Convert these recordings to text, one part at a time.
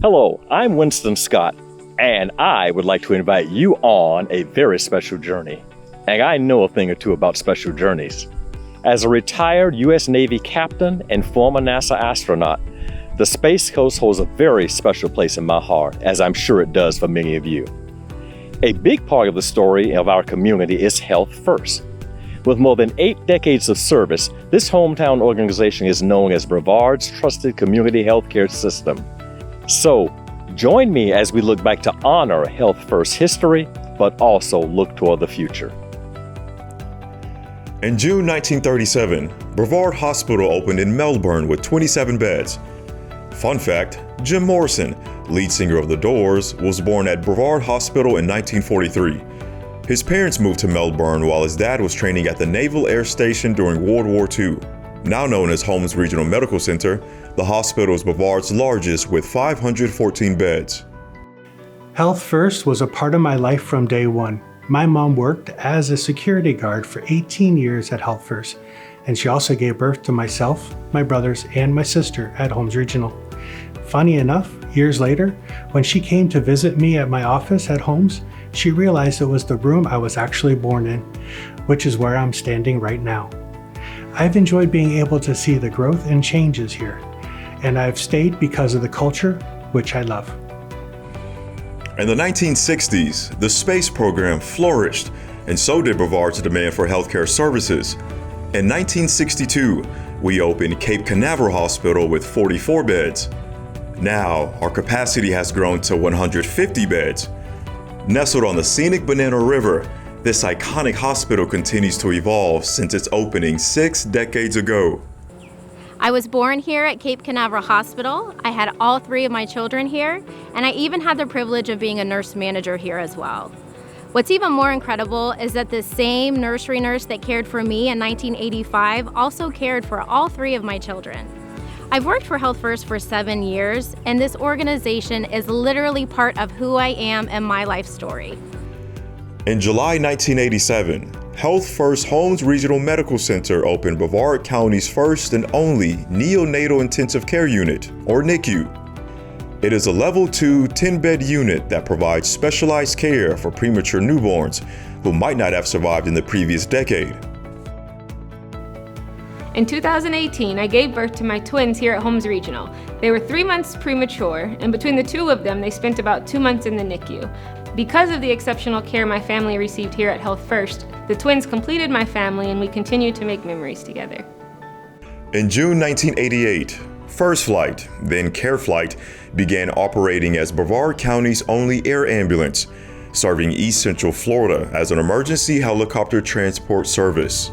Hello, I'm Winston Scott, and I would like to invite you on a very special journey. And I know a thing or two about special journeys. As a retired U.S. Navy captain and former NASA astronaut, the Space Coast holds a very special place in my heart, as I'm sure it does for many of you. A big part of the story of our community is Health First. With more than 8 decades of service, this hometown organization is known as Brevard's trusted community healthcare system. So, join me as we look back to honor Health First history, but also look toward the future. In June 1937, Brevard Hospital opened in Melbourne with 27 beds. Fun fact, Jim Morrison, lead singer of The Doors, was born at Brevard Hospital in 1943. His parents moved to Melbourne while his dad was training at the Naval Air Station during World War II. Now known as Holmes Regional Medical Center, the hospital is Brevard's largest with 514 beds. Health First was a part of my life from day one. My mom worked as a security guard for 18 years at Health First, and she also gave birth to myself, my brothers, and my sister at Holmes Regional. Funny enough, years later, when she came to visit me at my office at Holmes, she realized it was the room I was actually born in, which is where I'm standing right now. I've enjoyed being able to see the growth and changes here, and I've stayed because of the culture, which I love. In the 1960s, the space program flourished, and so did Brevard's demand for healthcare services. In 1962, we opened Cape Canaveral Hospital with 44 beds. Now, our capacity has grown to 150 beds. Nestled on the scenic Banana River, this iconic hospital continues to evolve since its opening 6 decades ago. I was born here at Cape Canaveral Hospital. I had all 3 of my children here, and I even had the privilege of being a nurse manager here as well. What's even more incredible is that the same nursery nurse that cared for me in 1985 also cared for all 3 of my children. I've worked for Health First for 7 years, and this organization is literally part of who I am and my life story. In July 1987, Health First Holmes Regional Medical Center opened Brevard County's first and only neonatal intensive care unit, or NICU. It is a level 2 10-bed unit that provides specialized care for premature newborns who might not have survived in the previous decade. In 2018, I gave birth to my twins here at Holmes Regional. They were 3 months premature, and between the 2 of them, they spent about 2 months in the NICU. Because of the exceptional care my family received here at Health First, the twins completed my family and we continue to make memories together. In June 1988, First Flight, then Care Flight, began operating as Brevard County's only air ambulance, serving East Central Florida as an emergency helicopter transport service.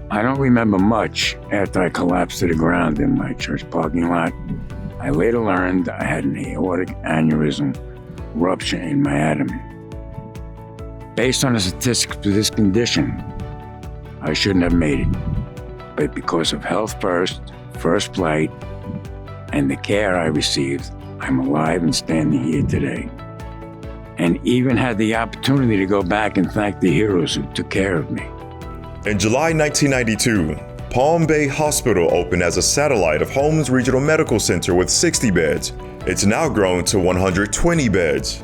I don't remember much after I collapsed to the ground in my church parking lot. I later learned I had an aortic aneurysm rupture in my abdomen. Based on the statistics for this condition, I shouldn't have made it. But because of Health First, First Flight, and the care I received, I'm alive and standing here today. And even had the opportunity to go back and thank the heroes who took care of me. In July 1992, Palm Bay Hospital opened as a satellite of Holmes Regional Medical Center with 60 beds. It's now grown to 120 beds.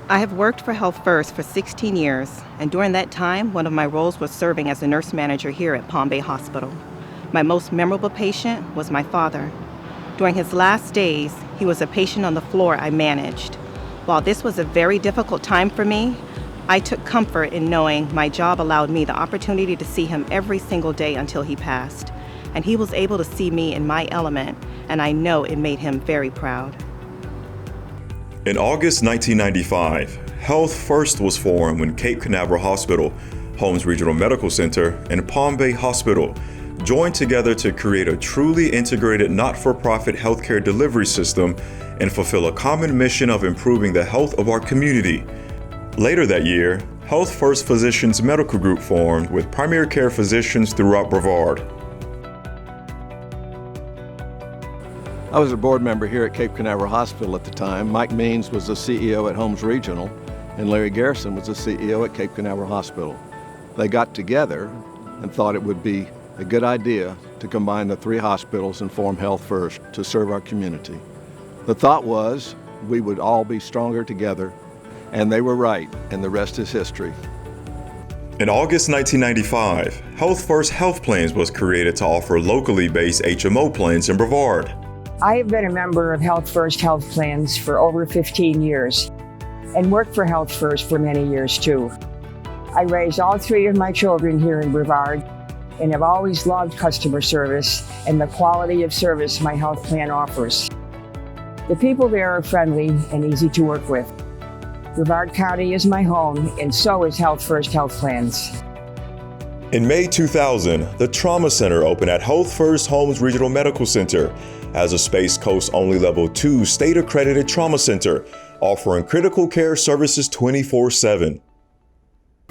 I have worked for Health First for 16 years, and during that time, one of my roles was serving as a nurse manager here at Palm Bay Hospital. My most memorable patient was my father. During his last days, he was a patient on the floor I managed. While this was a very difficult time for me, I took comfort in knowing my job allowed me the opportunity to see him every single day until he passed. And he was able to see me in my element, and I know it made him very proud. In August 1995, Health First was formed when Cape Canaveral Hospital, Holmes Regional Medical Center, and Palm Bay Hospital joined together to create a truly integrated not-for-profit healthcare delivery system and fulfill a common mission of improving the health of our community. Later that year, Health First Physicians Medical Group formed with primary care physicians throughout Brevard. I was a board member here at Cape Canaveral Hospital at the time. Mike Means was the CEO at Holmes Regional, and Larry Garrison was the CEO at Cape Canaveral Hospital. They got together and thought it would be a good idea to combine the 3 hospitals and form Health First to serve our community. The thought was we would all be stronger together, and they were right, and the rest is history. In August 1995, Health First Health Plans was created to offer locally based HMO plans in Brevard. I have been a member of Health First Health Plans for over 15 years and worked for Health First for many years too. I raised all 3 of my children here in Brevard and have always loved customer service and the quality of service my health plan offers. The people there are friendly and easy to work with. Brevard County is my home, and so is Health First Health Plans. In May 2000, the Trauma Center opened at Health First Holmes Regional Medical Center as a Space Coast only Level 2 state-accredited trauma center, offering critical care services 24/7.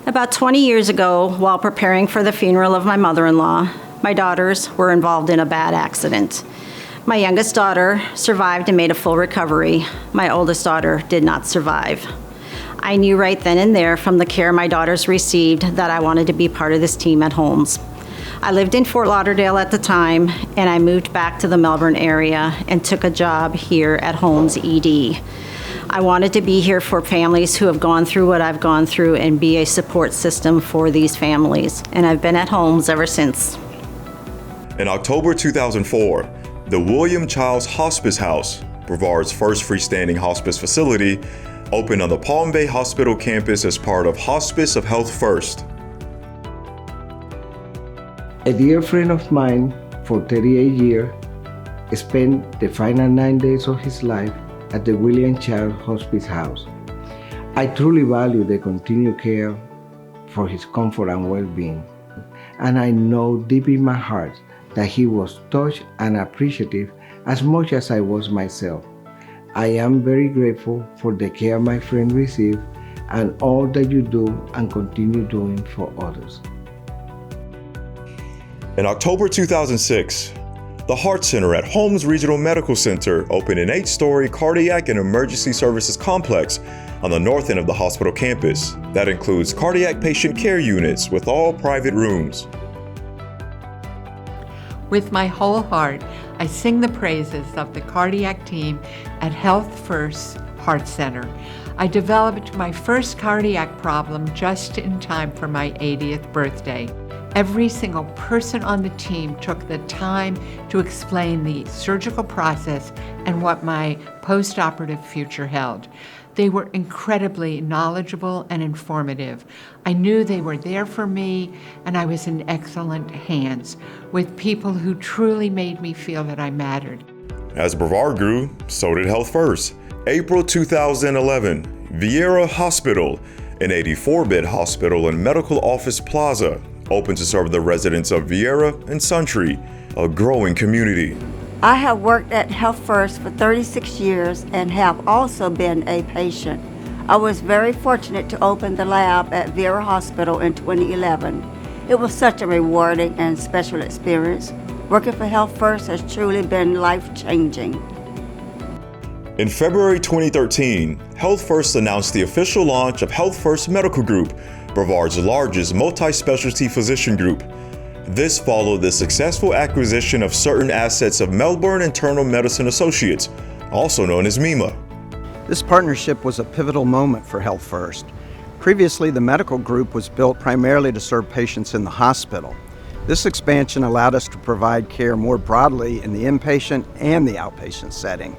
About 20 years ago, while preparing for the funeral of my mother-in-law, my daughters were involved in a bad accident. My youngest daughter survived and made a full recovery. My oldest daughter did not survive. I knew right then and there from the care my daughters received that I wanted to be part of this team at Holmes. I lived in Fort Lauderdale at the time, and I moved back to the Melbourne area and took a job here at Holmes ED. I wanted to be here for families who have gone through what I've gone through and be a support system for these families, and I've been at Holmes ever since. In October 2004, the William Childs Hospice House, Brevard's first freestanding hospice facility, opened on the Palm Bay Hospital campus as part of Hospice of Health First. A dear friend of mine for 38 years spent the final 9 days of his life at the William Child Hospice House. I truly value the continued care for his comfort and well-being, and I know deep in my heart that he was touched and appreciative as much as I was myself. I am very grateful for the care my friend received and all that you do and continue doing for others. In October 2006, the Heart Center at Holmes Regional Medical Center opened an 8-story cardiac and emergency services complex on the north end of the hospital campus that includes cardiac patient care units with all private rooms. With my whole heart, I sing the praises of the cardiac team at Health First Heart Center. I developed my first cardiac problem just in time for my 80th birthday. Every single person on the team took the time to explain the surgical process and what my post-operative future held. They were incredibly knowledgeable and informative. I knew they were there for me, and I was in excellent hands with people who truly made me feel that I mattered. As Brevard grew, so did Health First. April 2011, Viera Hospital, an 84-bed hospital and medical office plaza, opened to serve the residents of Viera and Suntree, a growing community. I have worked at Health First for 36 years and have also been a patient. I was very fortunate to open the lab at Viera Hospital in 2011. It was such a rewarding and special experience. Working for Health First has truly been life-changing. In February 2013, Health First announced the official launch of Health First Medical Group, Brevard's largest multi-specialty physician group. This followed the successful acquisition of certain assets of Melbourne Internal Medicine Associates, also known as MEMA. This partnership was a pivotal moment for Health First. Previously, the medical group was built primarily to serve patients in the hospital. This expansion allowed us to provide care more broadly in the inpatient and the outpatient setting.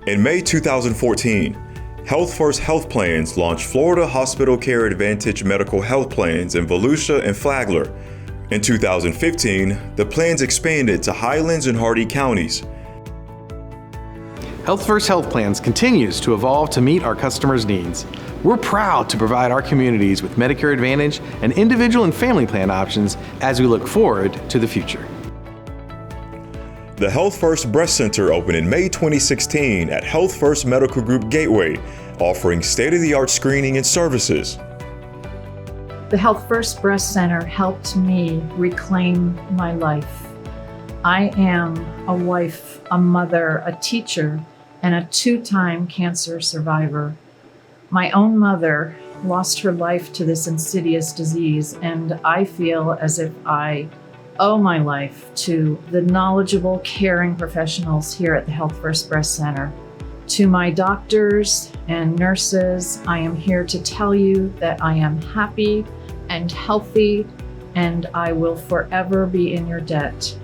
In May 2014, Health First Health Plans launched Florida Hospital Care Advantage Medical Health Plans in Volusia and Flagler. In 2015, the plans expanded to Highlands and Hardee counties. Health First Health Plans continues to evolve to meet our customers' needs. We're proud to provide our communities with Medicare Advantage and individual and family plan options as we look forward to the future. The Health First Breast Center opened in May 2016 at Health First Medical Group Gateway, offering state-of-the-art screening and services. The Health First Breast Center helped me reclaim my life. I am a wife, a mother, a teacher, and a 2-time cancer survivor. My own mother lost her life to this insidious disease, and I feel as if I owe my life to the knowledgeable, caring professionals here at the Health First Breast Center. To my doctors and nurses, I am here to tell you that I am happy and healthy, and I will forever be in your debt.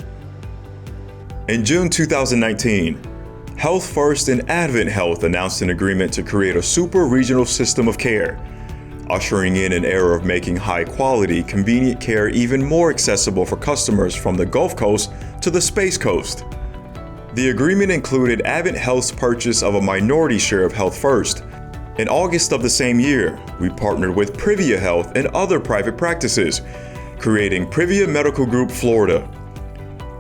In June 2019, Health First and Advent Health announced an agreement to create a super regional system of care, ushering in an era of making high-quality, convenient care even more accessible for customers from the Gulf Coast to the Space Coast. The agreement included Advent Health's purchase of a minority share of Health First. In August of the same year, we partnered with Privia Health and other private practices, creating Privia Medical Group Florida.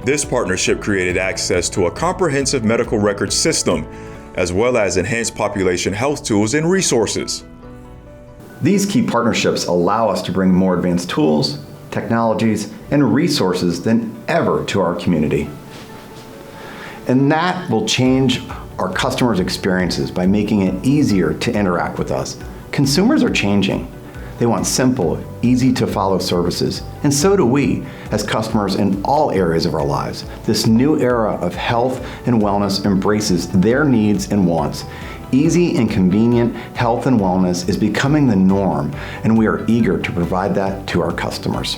This partnership created access to a comprehensive medical record system, as well as enhanced population health tools and resources. These key partnerships allow us to bring more advanced tools, technologies, and resources than ever to our community. And that will change our customers' experiences by making it easier to interact with us. Consumers are changing. They want simple, easy to follow services, and so do we as customers in all areas of our lives. This new era of health and wellness embraces their needs and wants. Easy and convenient health and wellness is becoming the norm, and we are eager to provide that to our customers.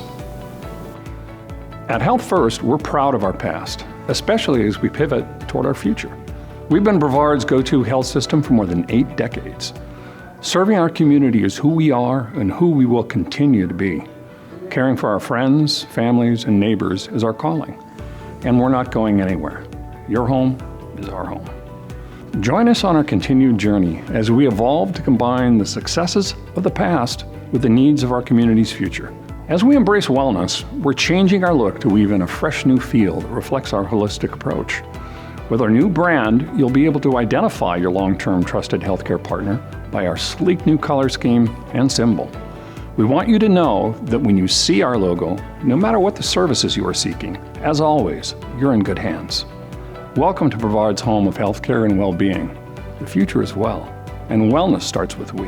At Health First, we're proud of our past, especially as we pivot toward our future. We've been Brevard's go-to health system for more than 8 decades. Serving our community is who we are and who we will continue to be. Caring for our friends, families, and neighbors is our calling, and we're not going anywhere. Your home is our home. Join us on our continued journey as we evolve to combine the successes of the past with the needs of our community's future. As we embrace wellness, we're changing our look to weave in a fresh new feel that reflects our holistic approach. With our new brand, you'll be able to identify your long-term trusted healthcare partner by our sleek new color scheme and symbol. We want you to know that when you see our logo, no matter what the services you are seeking, as always, you're in good hands. Welcome to Brevard's home of healthcare and well-being. The future is well, and wellness starts with we.